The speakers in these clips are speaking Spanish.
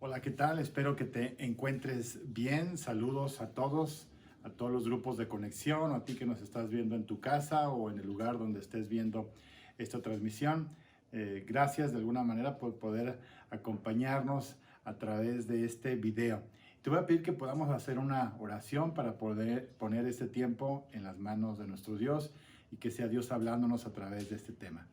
Hola, ¿qué tal? Espero que te encuentres bien. Saludos a todos los grupos de conexión, a ti que nos estás viendo en tu casa o en el lugar donde estés viendo esta transmisión. Gracias de alguna manera por poder acompañarnos a través de este video. Te voy a pedir que podamos hacer una oración para poder poner este tiempo en las manos de nuestro Dios y que sea Dios hablándonos a través de este tema.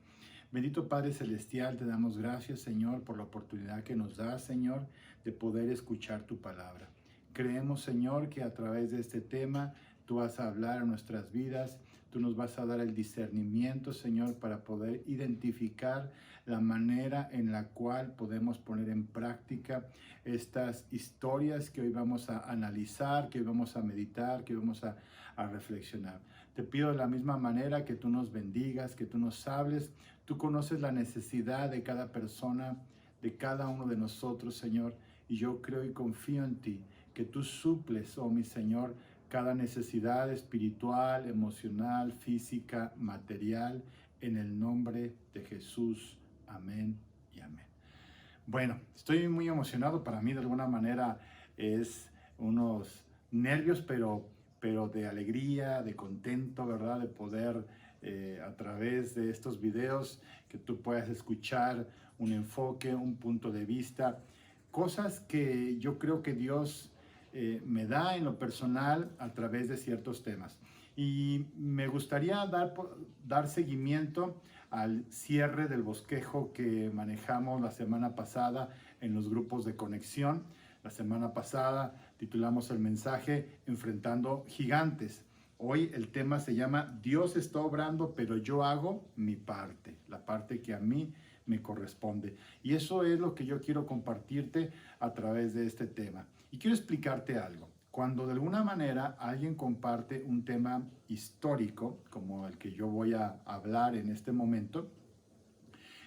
Bendito Padre Celestial, te damos gracias, Señor, por la oportunidad que nos das, Señor, de poder escuchar tu palabra. Creemos, Señor, que a través de este tema tú vas a hablar a nuestras vidas, tú nos vas a dar el discernimiento, Señor, para poder identificar la manera en la cual podemos poner en práctica estas historias que hoy vamos a analizar, que hoy vamos a meditar, que hoy vamos a reflexionar. Te pido de la misma manera que tú nos bendigas, que tú nos hables. Tú conoces la necesidad de cada persona, de cada uno de nosotros, Señor, y yo creo y confío en ti, que tú suples, oh mi Señor, cada necesidad espiritual, emocional, física, material, en el nombre de Jesús. Amén y amén. Bueno, estoy muy emocionado. Para mí, de alguna manera, es unos nervios, pero de alegría, de contento, ¿verdad? De poder, a través de estos videos, que tú puedas escuchar un enfoque, un punto de vista, cosas que yo creo que Dios me da en lo personal a través de ciertos temas. Y me gustaría dar seguimiento al cierre del bosquejo que manejamos la semana pasada en los grupos de conexión. La semana pasada titulamos el mensaje Enfrentando Gigantes. Hoy el tema se llama Dios está obrando, pero yo hago mi parte, la parte que a mí me corresponde. Y eso es lo que yo quiero compartirte a través de este tema. Y quiero explicarte algo. Cuando de alguna manera alguien comparte un tema histórico, como el que yo voy a hablar en este momento,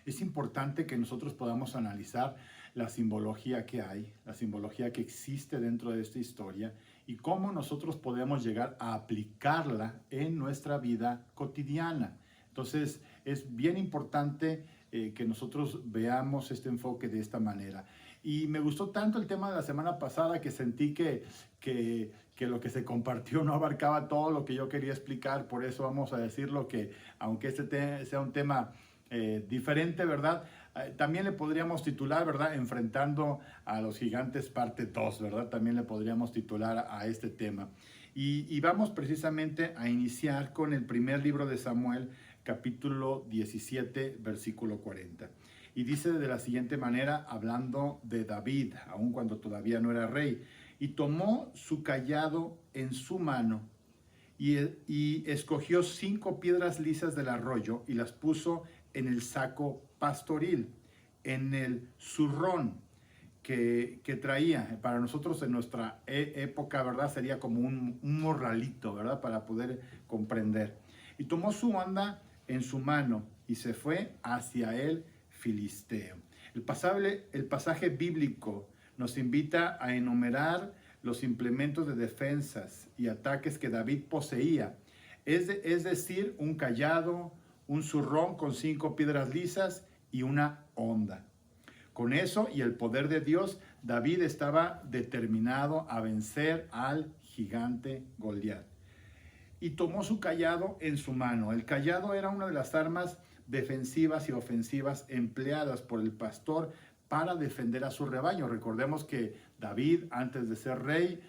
es importante que nosotros podamos analizar la simbología que hay, la simbología que existe dentro de esta historia y cómo nosotros podemos llegar a aplicarla en nuestra vida cotidiana. Entonces, es bien importante que nosotros veamos este enfoque de esta manera. Y me gustó tanto el tema de la semana pasada que sentí que lo que se compartió no abarcaba todo lo que yo quería explicar. Por eso vamos a decirlo que, aunque este sea un tema diferente, ¿verdad? También le podríamos titular, ¿verdad? Enfrentando a los gigantes parte 2, ¿verdad? También le podríamos titular a este tema. Y vamos precisamente a iniciar con el primer libro de Samuel, capítulo 17, versículo 40. Y dice de la siguiente manera, hablando de David, aun cuando todavía no era rey, y tomó su cayado en su mano y escogió 5 piedras lisas del arroyo y las puso en el saco pastoril, en el zurrón que traía. Para nosotros en nuestra época, ¿verdad? Sería como un morralito, ¿verdad? Para poder comprender. Y tomó su onda en su mano y se fue hacia el filisteo. El pasaje bíblico nos invita a enumerar los implementos de defensas y ataques que David poseía. Es decir, un cayado, un zurrón con 5 piedras lisas y una honda. Con eso y el poder de Dios, David estaba determinado a vencer al gigante Goliat. Y tomó su cayado en su mano. El cayado era una de las armas defensivas y ofensivas empleadas por el pastor para defender a su rebaño. Recordemos que David, antes de ser rey,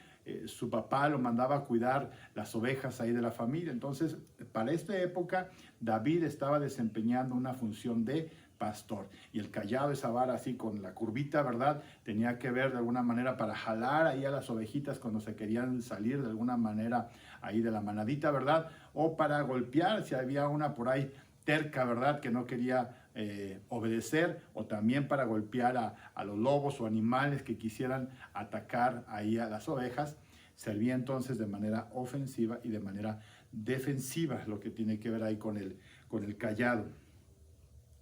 su papá lo mandaba a cuidar las ovejas ahí de la familia. Entonces, para esta época, David estaba desempeñando una función de pastor. Y el cayado, esa vara así con la curvita, ¿verdad? Tenía que ver de alguna manera para jalar ahí a las ovejitas cuando se querían salir de alguna manera ahí de la manadita, ¿verdad? O para golpear si había una por ahí terca, ¿verdad? Que no quería obedecer, o también para golpear a los lobos o animales que quisieran atacar ahí a las ovejas. Servía entonces de manera ofensiva y de manera defensiva, lo que tiene que ver ahí con el cayado.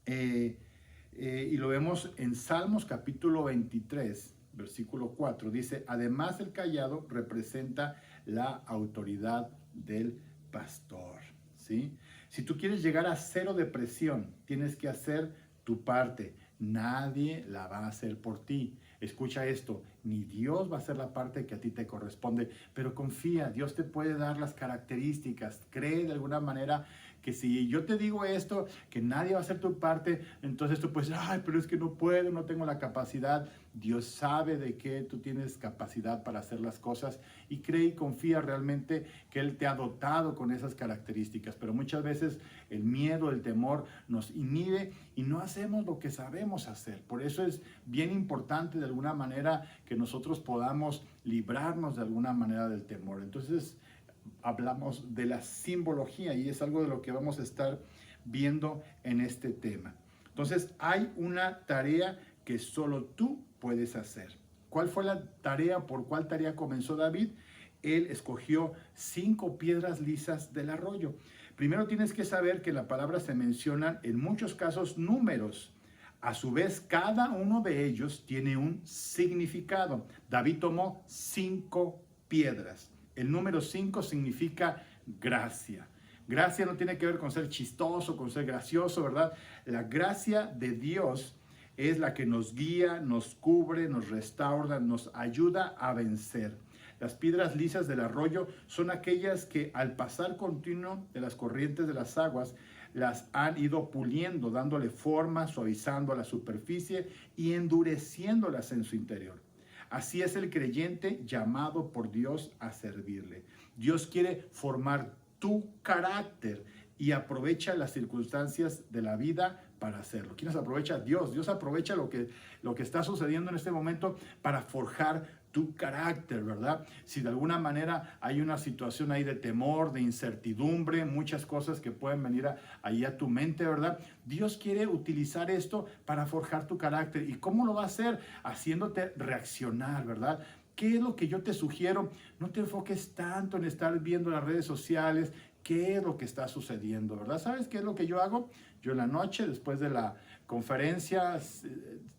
Y lo vemos en Salmos capítulo 23, versículo 4. Dice, además el cayado representa la autoridad del pastor. ¿Sí? Si tú quieres llegar a 0 depresión, tienes que hacer tu parte. Nadie la va a hacer por ti. escucha esto, ni Dios va a hacer la parte que a ti te corresponde, pero confía, Dios te puede dar las características, cree de alguna manera que si yo te digo esto, que nadie va a hacer tu parte, entonces tú puedes decir, ay, pero es que no puedo, no tengo la capacidad. Dios sabe de que tú tienes capacidad para hacer las cosas y cree y confía realmente que Él te ha dotado con esas características. Pero muchas veces el miedo, el temor nos inhibe y no hacemos lo que sabemos hacer. Por eso es bien importante de alguna manera que nosotros podamos librarnos de alguna manera del temor. Entonces, hablamos de la simbología y es algo de lo que vamos a estar viendo en este tema. Entonces, hay una tarea que solo tú puedes hacer. ¿Cuál fue la tarea? ¿Por cuál tarea comenzó David? Él escogió 5 piedras lisas del arroyo. Primero tienes que saber que la palabra se mencionan en muchos casos números. A su vez, cada uno de ellos tiene un significado. David tomó 5 piedras. El número 5 significa gracia. Gracia no tiene que ver con ser chistoso, con ser gracioso, ¿verdad? La gracia de Dios es la que nos guía, nos cubre, nos restaura, nos ayuda a vencer. Las piedras lisas del arroyo son aquellas que al pasar continuo de las corrientes de las aguas, las han ido puliendo, dándole forma, suavizando la superficie y endureciéndolas en su interior. Así es el creyente llamado por Dios a servirle. Dios quiere formar tu carácter y aprovecha las circunstancias de la vida para hacerlo. ¿Quién aprovecha? Dios. Dios aprovecha lo que está sucediendo en este momento para forjar tu carácter, ¿verdad? Si de alguna manera hay una situación ahí de temor, de incertidumbre, muchas cosas que pueden venir ahí a tu mente, ¿verdad? Dios quiere utilizar esto para forjar tu carácter. ¿Y cómo lo va a hacer? Haciéndote reaccionar, ¿verdad? ¿Qué es lo que yo te sugiero? No te enfoques tanto en estar viendo las redes sociales, qué es lo que está sucediendo, ¿verdad? ¿Sabes qué es lo que yo hago? Yo en la noche, después de la conferencia,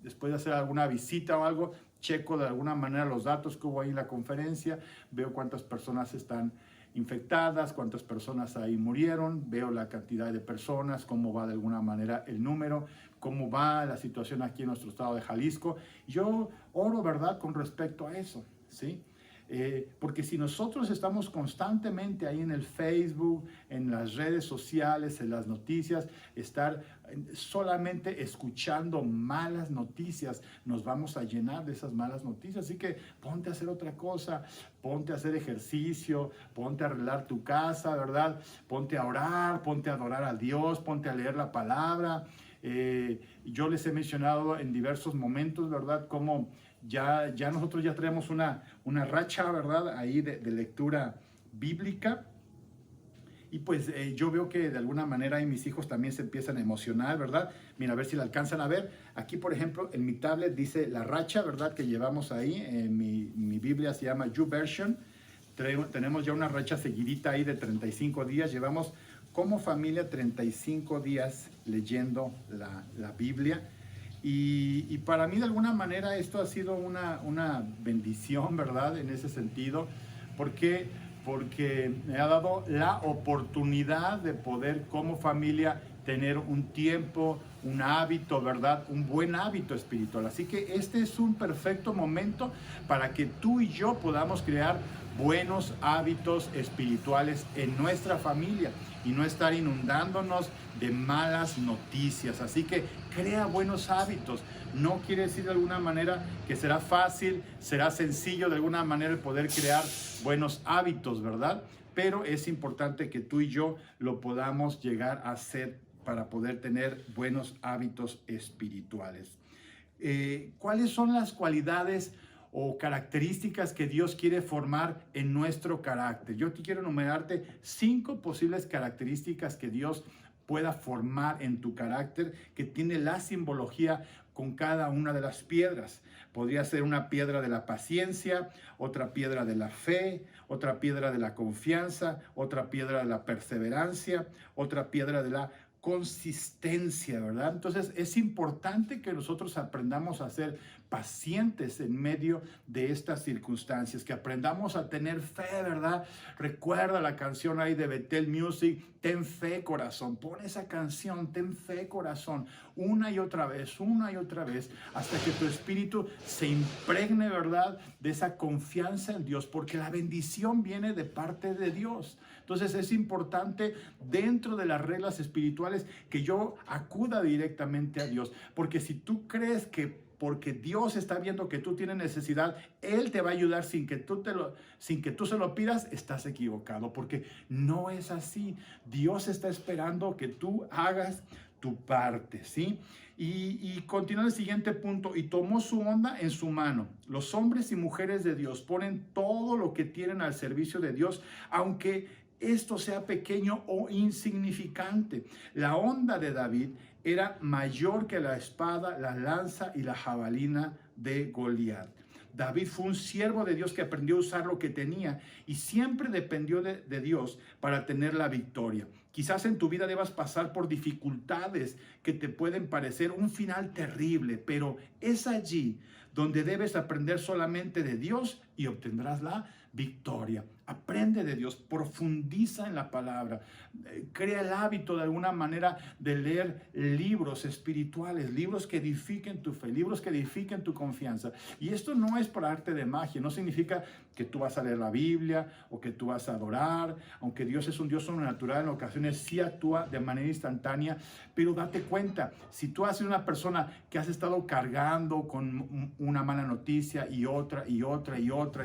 después de hacer alguna visita o algo, checo de alguna manera los datos que hubo ahí en la conferencia, veo cuántas personas están infectadas, cuántas personas ahí murieron, veo la cantidad de personas, cómo va de alguna manera el número, cómo va la situación aquí en nuestro estado de Jalisco. Yo oro, ¿verdad?, con respecto a eso, ¿sí? Porque si nosotros estamos constantemente ahí en el Facebook, en las redes sociales, en las noticias, estar solamente escuchando malas noticias, nos vamos a llenar de esas malas noticias. Así que ponte a hacer otra cosa, ponte a hacer ejercicio, ponte a arreglar tu casa, ¿verdad? Ponte a orar, ponte a adorar a Dios, ponte a leer la palabra. Yo les he mencionado en diversos momentos, ¿verdad?, cómo ya nosotros ya tenemos una racha, ¿verdad?, ahí de lectura bíblica. Y pues yo veo que de alguna manera ahí mis hijos también se empiezan a emocionar, ¿verdad? Mira, a ver si la alcanzan a ver. Aquí, por ejemplo, en mi tablet dice la racha, ¿verdad?, que llevamos ahí. Mi Biblia se llama YouVersion. Tenemos ya una racha seguidita ahí de 35 días. Llevamos como familia 35 días leyendo la Biblia. Y para mí de alguna manera esto ha sido una bendición, ¿verdad?, en ese sentido. Porque me ha dado la oportunidad de poder como familia tener un tiempo, un hábito, ¿verdad?, un buen hábito espiritual. Así que este es un perfecto momento para que tú y yo podamos crear buenos hábitos espirituales en nuestra familia y no estar inundándonos de malas noticias. Así que crea buenos hábitos. No quiere decir de alguna manera que será fácil, será sencillo de alguna manera el poder crear buenos hábitos, ¿verdad? Pero es importante que tú y yo lo podamos llegar a hacer para poder tener buenos hábitos espirituales. ¿Cuáles son las cualidades o características que Dios quiere formar en nuestro carácter? Yo te quiero enumerarte 5 posibles características que Dios pueda formar en tu carácter, que tiene la simbología con cada una de las piedras. Podría ser una piedra de la paciencia, otra piedra de la fe, otra piedra de la confianza, otra piedra de la perseverancia, otra piedra de la consistencia, ¿verdad? Entonces es importante que nosotros aprendamos a ser pacientes en medio de estas circunstancias, que aprendamos a tener fe, ¿verdad? Recuerda la canción ahí de Bethel Music, ten fe, corazón. Pon esa canción, ten fe, corazón, una y otra vez, hasta que tu espíritu se impregne, ¿verdad?, de esa confianza en Dios, porque la bendición viene de parte de Dios. Entonces es importante dentro de las reglas espirituales que yo acuda directamente a Dios, porque si tú crees que porque Dios está viendo que tú tienes necesidad, Él te va a ayudar sin que tú se lo pidas, estás equivocado, porque no es así. Dios está esperando que tú hagas tu parte, ¿sí? Y continúa el siguiente punto: y tomó su onda en su mano. Los hombres y mujeres de Dios ponen todo lo que tienen al servicio de Dios, aunque esto sea pequeño o insignificante. La onda de David era mayor que la espada, la lanza y la jabalina de Goliat. David fue un siervo de Dios que aprendió a usar lo que tenía y siempre dependió de Dios para tener la victoria. Quizás en tu vida debas pasar por dificultades que te pueden parecer un final terrible, pero es allí donde debes aprender solamente de Dios y obtendrás la victoria. Aprende de Dios, profundiza en la palabra, crea el hábito de alguna manera de leer libros espirituales, libros que edifiquen tu fe, libros que edifiquen tu confianza. Y esto no es para arte de magia, no significa que tú vas a leer la Biblia o que tú vas a adorar, aunque Dios es un Dios sobrenatural, en ocasiones sí actúa de manera instantánea, pero date cuenta, si tú has sido una persona que has estado cargando con una mala noticia y otra, y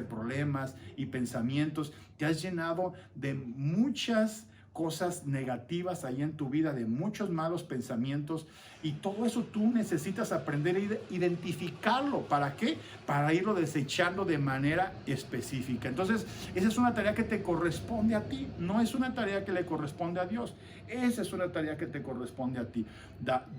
problemas y pensamientos, te has llenado de muchas cosas negativas ahí en tu vida, de muchos malos pensamientos, y todo eso tú necesitas aprender a identificarlo. ¿Para qué? Para irlo desechando de manera específica. Entonces, esa es una tarea que te corresponde a ti, no es una tarea que le corresponde a Dios. Esa es una tarea que te corresponde a ti.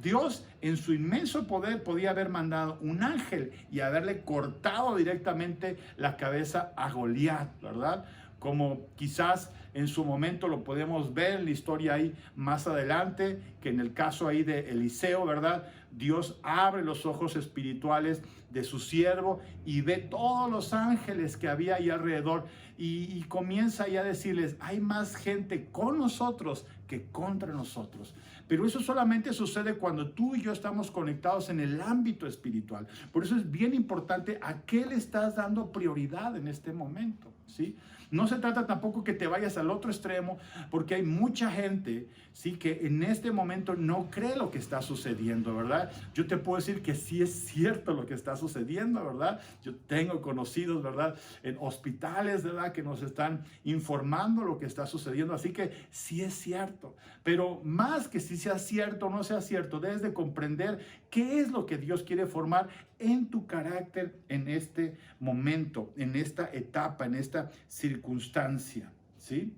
Dios, en su inmenso poder, podía haber mandado un ángel y haberle cortado directamente la cabeza a Goliat, ¿verdad? Como quizás en su momento lo podemos ver en la historia ahí más adelante, que en el caso ahí de Eliseo, ¿verdad? Dios abre los ojos espirituales de su siervo y ve todos los ángeles que había ahí alrededor y comienza ahí a decirles: hay más gente con nosotros que contra nosotros. Pero eso solamente sucede cuando tú y yo estamos conectados en el ámbito espiritual. Por eso es bien importante a qué le estás dando prioridad en este momento, ¿sí? No se trata tampoco que te vayas al otro extremo, porque hay mucha gente, sí, que en este momento no cree lo que está sucediendo, ¿verdad? Yo te puedo decir que sí es cierto lo que está sucediendo, ¿verdad? Yo tengo conocidos, ¿verdad?, en hospitales, ¿verdad?, que nos están informando lo que está sucediendo, así que sí es cierto. Pero más que si sea cierto o no sea cierto, debes de comprender qué es lo que Dios quiere formar en tu carácter en este momento, en esta etapa, en esta circunstancia, ¿sí?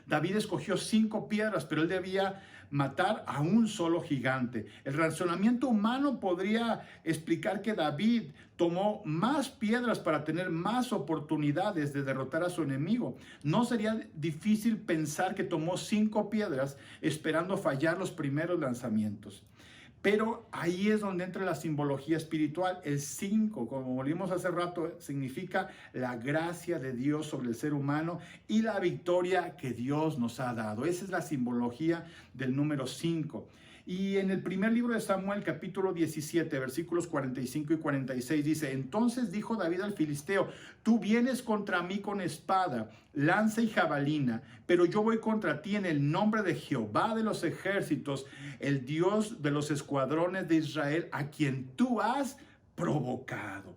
David escogió 5 piedras, pero él debía matar a un solo gigante. El razonamiento humano podría explicar que David tomó más piedras para tener más oportunidades de derrotar a su enemigo. No sería difícil pensar que tomó 5 piedras esperando fallar los primeros lanzamientos. Pero ahí es donde entra la simbología espiritual. El 5, como volvimos hace rato, significa la gracia de Dios sobre el ser humano y la victoria que Dios nos ha dado. Esa es la simbología del número 5. Y en el primer libro de Samuel, capítulo 17, versículos 45 y 46, dice: entonces dijo David al filisteo: tú vienes contra mí con espada, lanza y jabalina, pero yo voy contra ti en el nombre de Jehová de los ejércitos, el Dios de los escuadrones de Israel, a quien tú has provocado.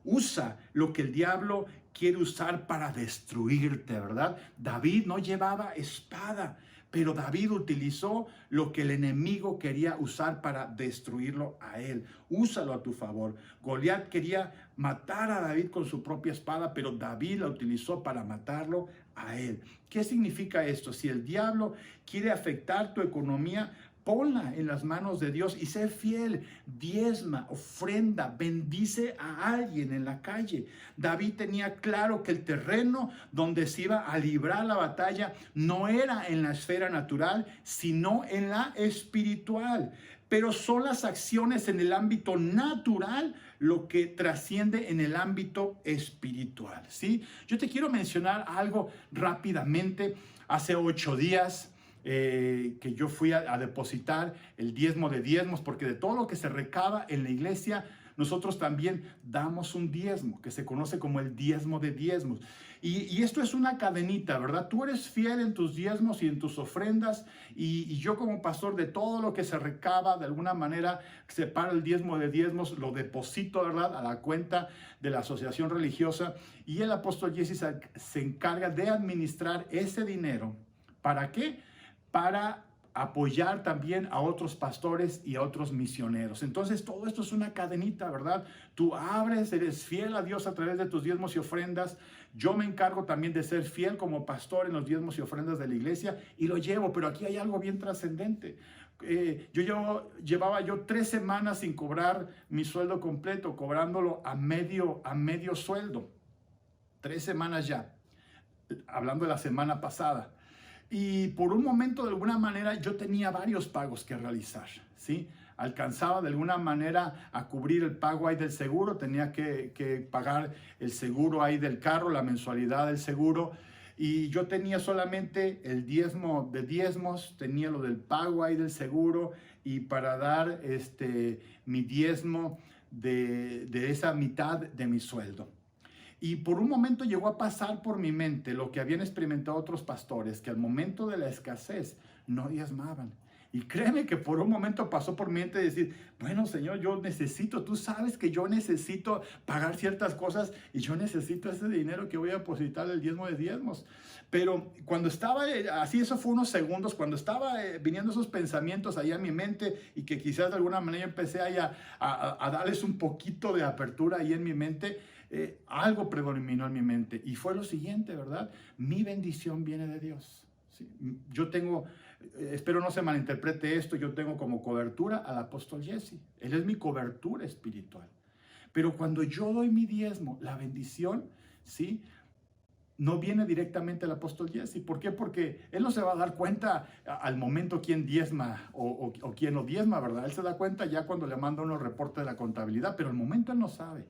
Usa lo que el diablo quiere usar para destruirte, ¿verdad? David no llevaba espada, pero David utilizó lo que el enemigo quería usar para destruirlo a él. Úsalo a tu favor. Goliat quería matar a David con su propia espada, pero David la utilizó para matarlo a él. ¿Qué significa esto? Si el diablo quiere afectar tu economía, ponla en las manos de Dios y sé fiel, diezma, ofrenda, bendice a alguien en la calle. David tenía claro que el terreno donde se iba a librar la batalla no era en la esfera natural, sino en la espiritual. pero son las acciones en el ámbito natural lo que trasciende en el ámbito espiritual, ¿sí? Yo te quiero mencionar algo rápidamente. Hace 8 días que yo fui a depositar el diezmo de diezmos, porque de todo lo que se recaba en la iglesia, nosotros también damos un diezmo, que se conoce como el diezmo de diezmos. Y esto es una cadenita, ¿verdad? Tú eres fiel en tus diezmos y en tus ofrendas, y yo como pastor, de todo lo que se recaba, de alguna manera separo el diezmo de diezmos, lo deposito, ¿verdad?, a la cuenta de la asociación religiosa, y el apóstol Jesse se encarga de administrar ese dinero. ¿Para qué? Para apoyar también a otros pastores y a otros misioneros. Entonces todo esto es una cadenita, ¿verdad? Tú abres, eres fiel a Dios a través de tus diezmos y ofrendas. Yo me encargo también de ser fiel como pastor en los diezmos y ofrendas de la iglesia y lo llevo, pero aquí hay algo bien trascendente. Llevaba 3 semanas sin cobrar mi sueldo completo, cobrándolo a medio sueldo. 3 semanas ya, hablando de la semana pasada. Y por un momento, de alguna manera, yo tenía varios pagos que realizar, ¿sí? Alcanzaba de alguna manera a cubrir el pago ahí del seguro, tenía que pagar el seguro ahí del carro, la mensualidad del seguro, y yo tenía solamente el diezmo de diezmos, tenía lo del pago ahí del seguro, y para dar mi diezmo de esa mitad de mi sueldo. Y por un momento llegó a pasar por mi mente lo que habían experimentado otros pastores, que al momento de la escasez no diezmaban. Y créeme que por un momento pasó por mi mente decir, bueno, Señor, yo necesito, tú sabes que yo necesito pagar ciertas cosas y yo necesito ese dinero que voy a depositar el diezmo de diezmos. Pero cuando estaba así, eso fue unos segundos, cuando estaba viniendo esos pensamientos ahí a mi mente y que quizás de alguna manera empecé ahí a darles un poquito de apertura ahí en mi mente, algo predominó en mi mente y fue lo siguiente, ¿verdad? Mi bendición viene de Dios. ¿Sí? Yo tengo, espero no se malinterprete esto, yo tengo como cobertura al apóstol Jesse. Él es mi cobertura espiritual. Pero cuando yo doy mi diezmo, la bendición, ¿sí?, no viene directamente al apóstol Jesse. ¿Por qué? Porque él no se va a dar cuenta al momento quién diezma o quién no diezma, ¿verdad? Él se da cuenta ya cuando le manda unos reportes de la contabilidad, pero al momento él no sabe.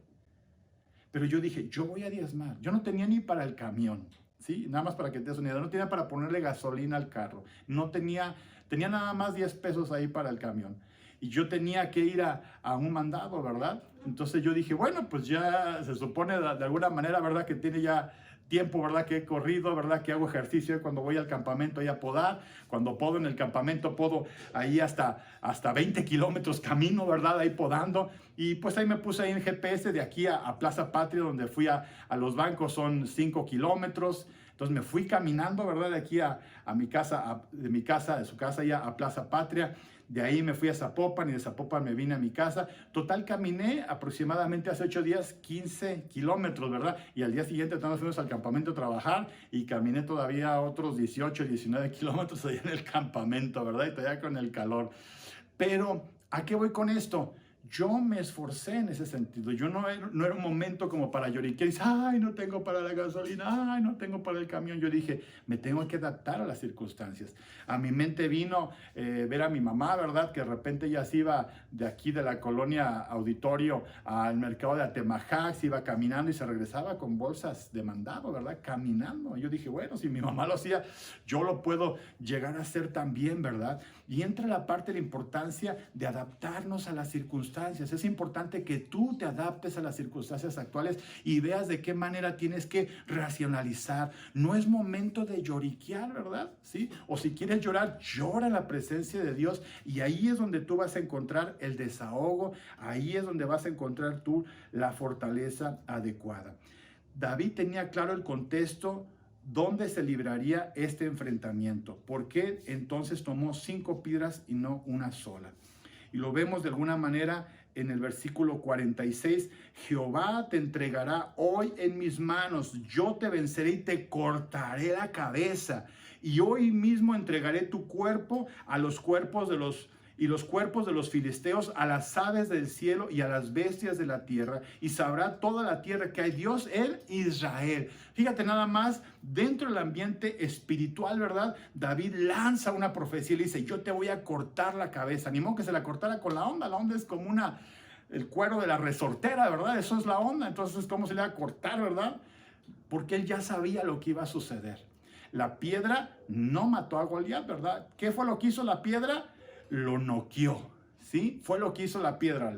Pero yo dije, yo voy a diezmar. Yo no tenía ni para el camión, ¿sí? Nada más para que te des una idea. No tenía para ponerle gasolina al carro. No tenía nada más 10 pesos ahí para el camión. Y yo tenía que ir a un mandado, ¿verdad? Entonces yo dije, bueno, pues ya se supone de alguna manera, ¿verdad?, que tiene ya tiempo, ¿verdad?, que he corrido, ¿verdad?, que hago ejercicio cuando voy al campamento ahí a podar. Cuando podo en el campamento, podo ahí hasta 20 kilómetros camino, ¿verdad?, ahí podando. Y pues ahí me puse ahí en GPS de aquí a Plaza Patria, donde fui a los bancos, son 5 kilómetros. Entonces me fui caminando, ¿verdad?, de aquí a mi casa, de su casa ya a Plaza Patria. De ahí me fui a Zapopan y de Zapopan me vine a mi casa. Total, caminé aproximadamente hace 8 días 15 kilómetros, ¿verdad? Y al día siguiente nos fuimos al campamento a trabajar y caminé todavía otros 18, 19 kilómetros allá en el campamento, ¿verdad? Y todavía con el calor. Pero, ¿a qué voy con esto? Yo me esforcé en ese sentido. Yo no era un momento como para lloriquear y decir, ay, no tengo para la gasolina, ay, no tengo para el camión. Yo dije, me tengo que adaptar a las circunstancias. A mi mente vino ver a mi mamá, ¿verdad? Que de repente ya se iba de aquí de la colonia Auditorio al mercado de Atemajac, se iba caminando y se regresaba con bolsas de mandado, ¿verdad? Caminando. Yo dije, bueno, si mi mamá lo hacía, yo lo puedo llegar a hacer también, ¿verdad? Y entra la parte de la importancia de adaptarnos a las circunstancias. Es importante que tú te adaptes a las circunstancias actuales y veas de qué manera tienes que racionalizar. No es momento de lloriquear, ¿verdad? ¿Sí? O si quieres llorar, llora en la presencia de Dios y ahí es donde tú vas a encontrar el desahogo, ahí es donde vas a encontrar tú la fortaleza adecuada. David tenía claro el contexto donde se libraría este enfrentamiento. ¿Por qué entonces tomó 5 piedras y no una sola? Y lo vemos de alguna manera en el versículo 46. Jehová te entregará hoy en mis manos. Yo te venceré y te cortaré la cabeza. Y hoy mismo entregaré tu cuerpo a los cuerpos de los y los cuerpos de los filisteos a las aves del cielo y a las bestias de la tierra, y sabrá toda la tierra que hay Dios en Israel. Fíjate nada más, dentro del ambiente espiritual, ¿verdad? David lanza una profecía y le dice, yo te voy a cortar la cabeza. Ni modo que se la cortara con la onda es como el cuero de la resortera, ¿verdad? Eso es la onda. Entonces, ¿cómo se le va a cortar, verdad? Porque él ya sabía lo que iba a suceder. La piedra no mató a Goliat, ¿verdad? ¿Qué fue lo que hizo la piedra? Lo noqueó, ¿sí? Fue lo que hizo la piedra.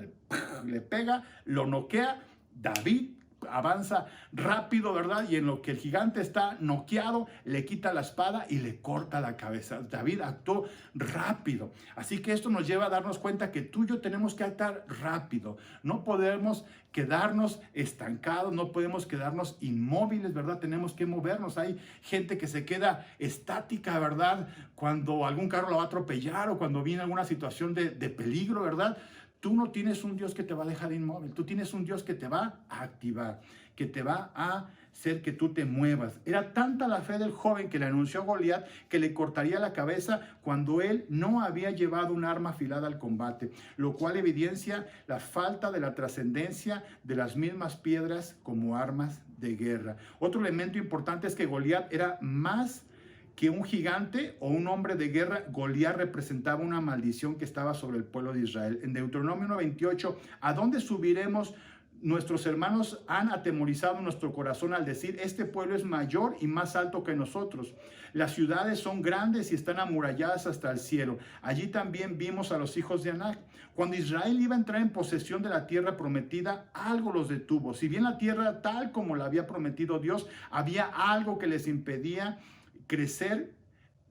Le pega, lo noquea. David avanza rápido, ¿verdad? Y en lo que el gigante está noqueado, le quita la espada y le corta la cabeza. David actuó rápido. Así que esto nos lleva a darnos cuenta que tú y yo tenemos que actuar rápido. No podemos quedarnos estancados, no podemos quedarnos inmóviles, ¿verdad? Tenemos que movernos. Hay gente que se queda estática, ¿verdad? Cuando algún carro la va a atropellar o cuando viene alguna situación de peligro, ¿verdad? Tú no tienes un Dios que te va a dejar inmóvil. Tú tienes un Dios que te va a activar, que te va a hacer que tú te muevas. Era tanta la fe del joven que le anunció a Goliat que le cortaría la cabeza cuando él no había llevado un arma afilada al combate, lo cual evidencia la falta de la trascendencia de las mismas piedras como armas de guerra. Otro elemento importante es que Goliat era más que un gigante o un hombre de guerra. Goliat representaba una maldición que estaba sobre el pueblo de Israel. En Deuteronomio 1:28, ¿a dónde subiremos? Nuestros hermanos han atemorizado nuestro corazón al decir, este pueblo es mayor y más alto que nosotros. Las ciudades son grandes y están amuralladas hasta el cielo. Allí también vimos a los hijos de Anac. Cuando Israel iba a entrar en posesión de la tierra prometida, algo los detuvo. Si bien la tierra tal como la había prometido Dios, había algo que les impedía crecer,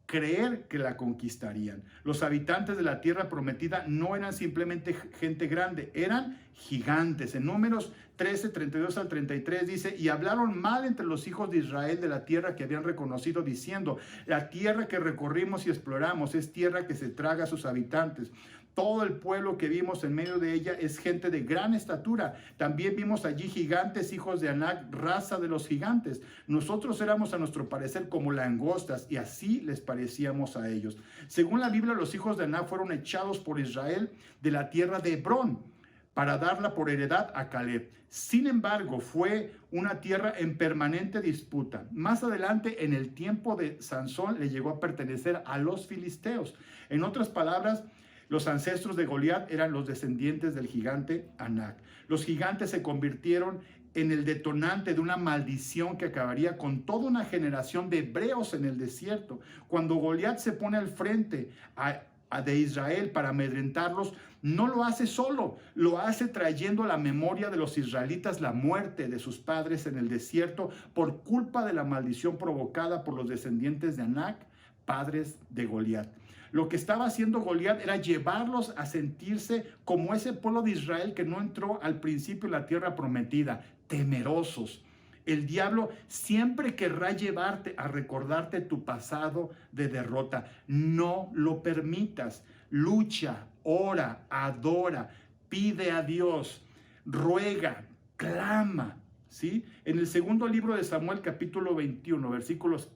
creer que la conquistarían. Los habitantes de la tierra prometida no eran simplemente gente grande, eran gigantes. En Números 13, 32 al 33 dice, y hablaron mal entre los hijos de Israel de la tierra que habían reconocido, diciendo, la tierra que recorrimos y exploramos es tierra que se traga a sus habitantes. Todo el pueblo que vimos en medio de ella es gente de gran estatura. También vimos allí gigantes, hijos de Anac, raza de los gigantes. Nosotros éramos a nuestro parecer como langostas y así les parecíamos a ellos. Según la Biblia, los hijos de Anac fueron echados por Israel de la tierra de Hebrón para darla por heredad a Caleb. Sin embargo, fue una tierra en permanente disputa. Más adelante, en el tiempo de Sansón, le llegó a pertenecer a los filisteos. En otras palabras, los ancestros de Goliat eran los descendientes del gigante Anac. Los gigantes se convirtieron en el detonante de una maldición que acabaría con toda una generación de hebreos en el desierto. Cuando Goliat se pone al frente de Israel para amedrentarlos, no lo hace solo, lo hace trayendo a la memoria de los israelitas la muerte de sus padres en el desierto por culpa de la maldición provocada por los descendientes de Anac, padres de Goliat. Lo que estaba haciendo Goliat era llevarlos a sentirse como ese pueblo de Israel que no entró al principio en la tierra prometida, temerosos. El diablo siempre querrá llevarte a recordarte tu pasado de derrota. No lo permitas. Lucha, ora, adora, pide a Dios, ruega, clama. ¿Sí? En el segundo libro de Samuel, capítulo 21, versículos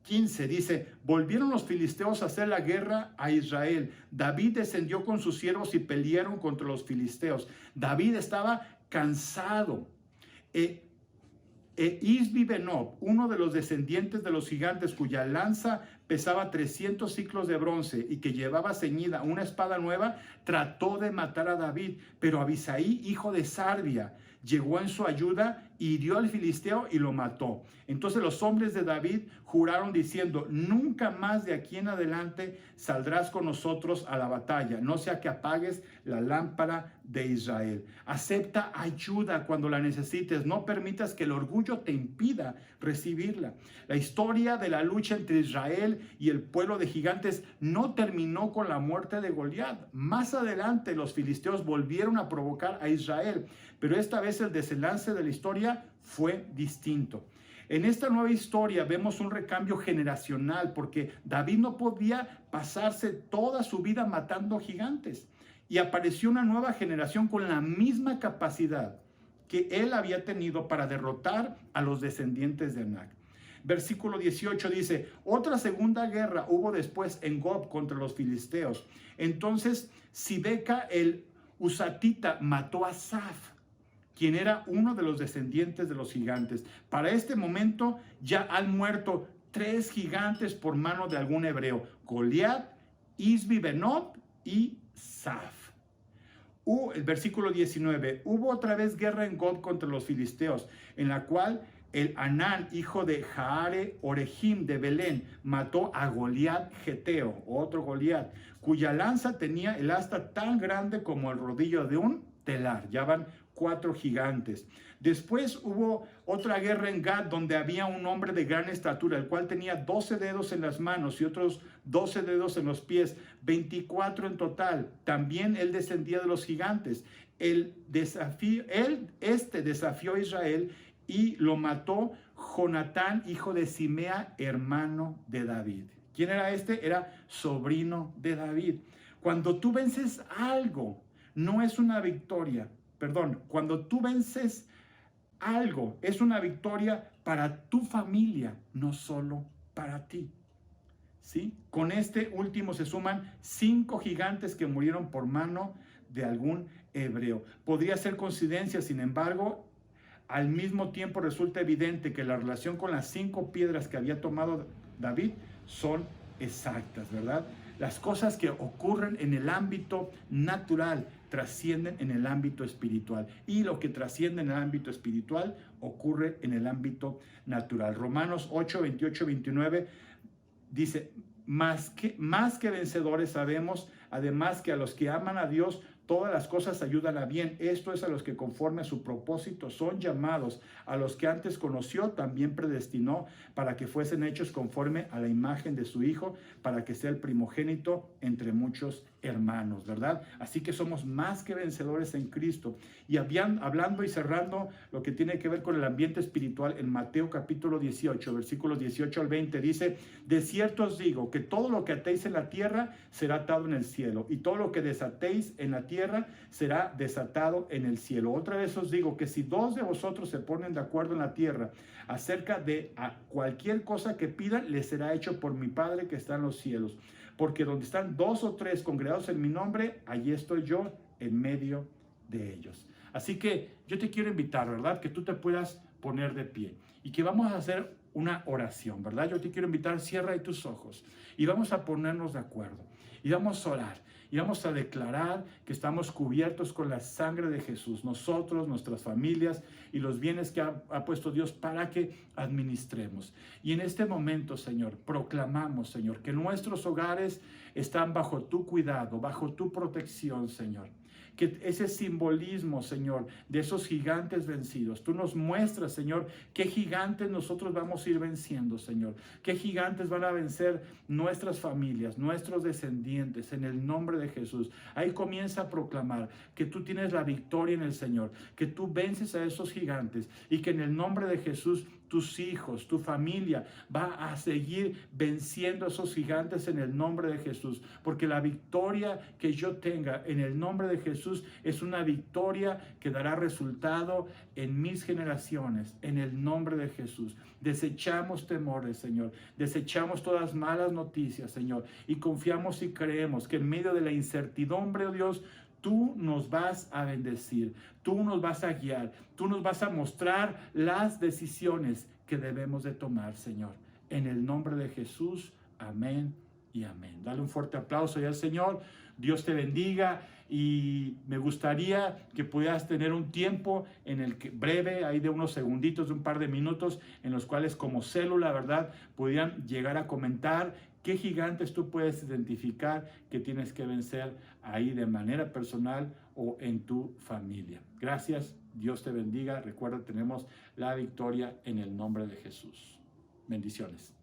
15 dice, volvieron los filisteos a hacer la guerra a Israel. David descendió con sus siervos y pelearon contra los filisteos. David estaba cansado. Isbi-Benob, uno de los descendientes de los gigantes cuya lanza pesaba 300 ciclos de bronce y que llevaba ceñida una espada nueva, trató de matar a David, pero Abisai, hijo de Sarbia, llegó en su ayuda, hirió al filisteo y lo mató. Entonces los hombres de David juraron diciendo, nunca más de aquí en adelante saldrás con nosotros a la batalla, no sea que apagues la lámpara de Israel. Acepta ayuda cuando la necesites, no permitas que el orgullo te impida recibirla. La historia de la lucha entre Israel y el pueblo de gigantes no terminó con la muerte de Goliat. Más adelante los filisteos volvieron a provocar a Israel, pero esta vez el desenlace de la historia fue distinto. En esta nueva historia vemos un recambio generacional porque David no podía pasarse toda su vida matando gigantes y apareció una nueva generación con la misma capacidad que él había tenido para derrotar a los descendientes de Anac. Versículo 18 dice, otra segunda guerra hubo después en Gob contra los filisteos. Entonces Sibeca el Husatita mató a Saf, quien era uno de los descendientes de los gigantes. Para este momento ya han muerto 3 gigantes por mano de algún hebreo: Goliat, Isbi Benob y Saf. El versículo 19, hubo otra vez guerra en Gob contra los filisteos, en la cual el Anán, hijo de Jaare Orejim de Belén, mató a Goliat Geteo, otro Goliat, cuya lanza tenía el asta tan grande como el rodillo de un telar. Ya van 4 gigantes. Después hubo otra guerra en Gad, donde había un hombre de gran estatura, el cual tenía 12 dedos en las manos y otros 12 dedos en los pies, 24 en total. También él descendía de los gigantes. Desafió a Israel y lo mató Jonatán, hijo de Simea, hermano de David. ¿Quién era este? Era sobrino de David. Cuando tú vences algo, no es una victoria. Perdón, cuando tú vences algo, es una victoria para tu familia, no solo para ti. ¿Sí? Con este último se suman 5 gigantes que murieron por mano de algún hebreo. Podría ser coincidencia, sin embargo, al mismo tiempo resulta evidente que la relación con las 5 piedras que había tomado David son exactas, ¿verdad? Las cosas que ocurren en el ámbito natural trascienden en el ámbito espiritual, y lo que trasciende en el ámbito espiritual ocurre en el ámbito natural. Romanos 8, 28, 29 dice, más que vencedores sabemos, además, que a los que aman a Dios todas las cosas ayudan a bien. Esto es, a los que conforme a su propósito son llamados. A los que antes conoció también predestinó para que fuesen hechos conforme a la imagen de su Hijo, para que sea el primogénito entre muchos hermanos, ¿verdad? Así que somos más que vencedores en Cristo. Y hablando y cerrando lo que tiene que ver con el ambiente espiritual, en Mateo capítulo 18, versículos 18 al 20, dice, de cierto os digo que todo lo que atéis en la tierra será atado en el cielo, y todo lo que desatéis en la tierra será desatado en el cielo. Otra vez os digo que si 2 de vosotros se ponen de acuerdo en la tierra acerca de cualquier cosa que pidan, les será hecho por mi Padre que está en los cielos. Porque donde están 2 o 3 congregados en mi nombre, allí estoy yo en medio de ellos. Así que yo te quiero invitar, ¿verdad? Que tú te puedas poner de pie y que vamos a hacer una oración, ¿verdad? Yo te quiero invitar, cierra ahí tus ojos y vamos a ponernos de acuerdo y vamos a orar. Y vamos a declarar que estamos cubiertos con la sangre de Jesús, nosotros, nuestras familias y los bienes que ha puesto Dios para que administremos. Y en este momento, Señor, proclamamos, Señor, que nuestros hogares están bajo tu cuidado, bajo tu protección, Señor. Que ese simbolismo, Señor, de esos gigantes vencidos, tú nos muestras, Señor, qué gigantes nosotros vamos a ir venciendo, Señor. Qué gigantes van a vencer nuestras familias, nuestros descendientes, en el nombre de Jesús. Ahí comienza a proclamar que tú tienes la victoria en el Señor, que tú vences a esos gigantes y que en el nombre de Jesús tus hijos, tu familia va a seguir venciendo a esos gigantes en el nombre de Jesús, porque la victoria que yo tenga en el nombre de Jesús es una victoria que dará resultado en mis generaciones, en el nombre de Jesús. Desechamos temores, Señor, desechamos todas malas noticias, Señor, y confiamos y creemos que en medio de la incertidumbre, oh Dios, tú nos vas a bendecir, tú nos vas a guiar, tú nos vas a mostrar las decisiones que debemos de tomar, Señor. En el nombre de Jesús, amén y amén. Dale un fuerte aplauso al Señor. Dios te bendiga, y me gustaría que pudieras tener un tiempo en el que breve, ahí de unos segunditos, de un par de minutos, en los cuales como célula, ¿verdad?, pudieran llegar a comentar qué gigantes tú puedes identificar que tienes que vencer ahí de manera personal o en tu familia. Gracias, Dios te bendiga. Recuerda, tenemos la victoria en el nombre de Jesús. Bendiciones.